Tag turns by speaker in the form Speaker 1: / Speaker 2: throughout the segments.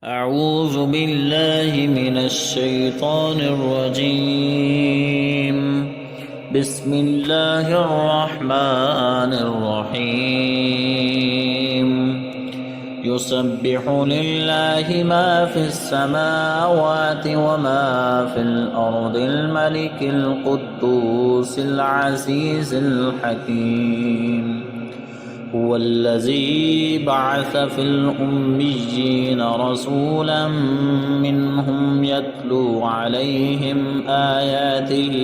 Speaker 1: أعوذ بالله من الشيطان الرجيم. بسم الله الرحمن الرحيم. يسبح لله ما في السماوات وما في الأرض الملك القدوس العزيز الحكيم. هو الذي بعث في الأميين رسولا منهم يتلو عليهم آياته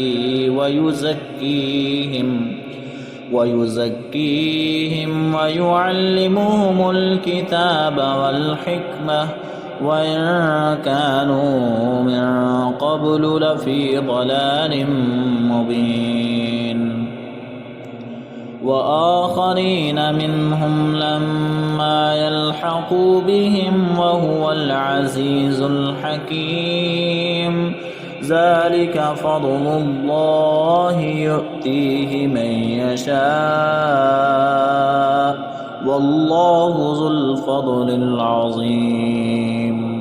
Speaker 1: ويزكيهم ويعلمهم الكتاب والحكمة وإن كانوا من قبل لفي ضلال مبين. وآخرين منهم لما يلحقوا بهم وهو العزيز الحكيم. ذلك فضل الله يؤتيه من يشاء والله ذو الفضل العظيم.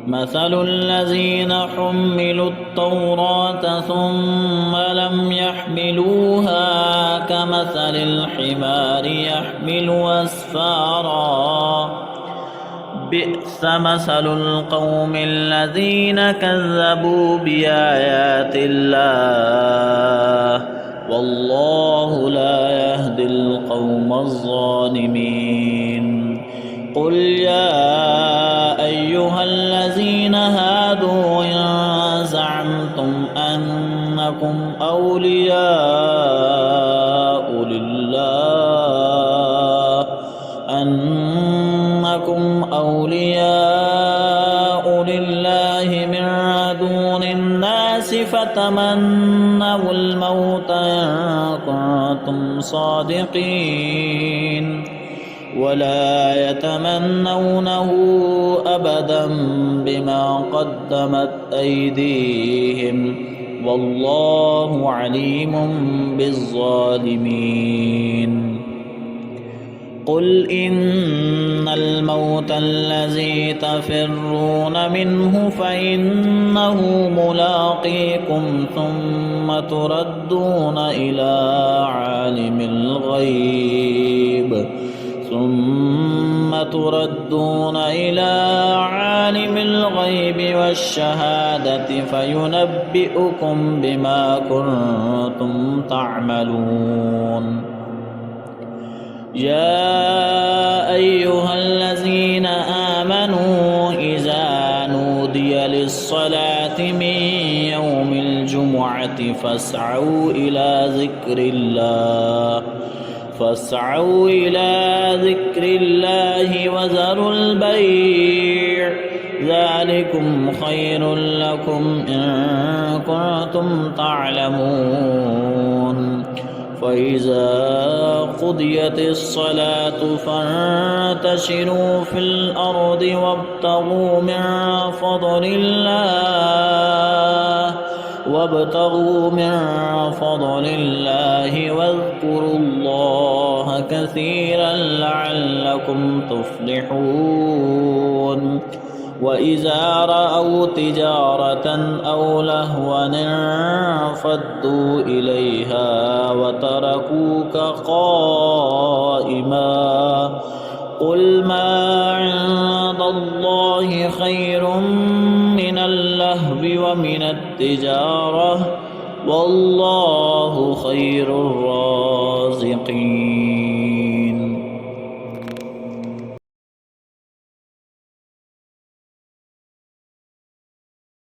Speaker 1: مثل الذين حملوا التوراة ثم لم يحملوها كمثل الحمار يحمل أسفارا. بئس مثل القوم الذين كذبوا بآيات الله والله لا يهدي القوم الظالمين. قل يا أيها الذين هادوا إن زعمتم أنكم أولياء لله من دون الناس فتمنوا الموت إن كنتم صادقين ولا يتمنونه أبدا بما قدمت أيديهم والله عليم بالظالمين. قل إن الموت الذي تفرون منه فإنه ملاقيكم ثم تردون إلى عالم الغيب والشهادة فينبئكم بما كنتم تعملون. يا أيها الذين آمنوا إذا نودي للصلاة من يوم الجمعة فاسعوا إلى ذكر الله وذروا البيع ذلكم خير لكم إن كنتم تعلمون. فإذا قضيت الصلاة فانتشروا في الأرض وابتغوا من فضل الله واذكروا الله كثيرا لعلكم تفلحون. وإذا رأوا تجارة أو لهوا انفضوا إليها وتركوك قائما. قل ما عند الله خير من اللهو ومن التجارة والله خير الرازقين.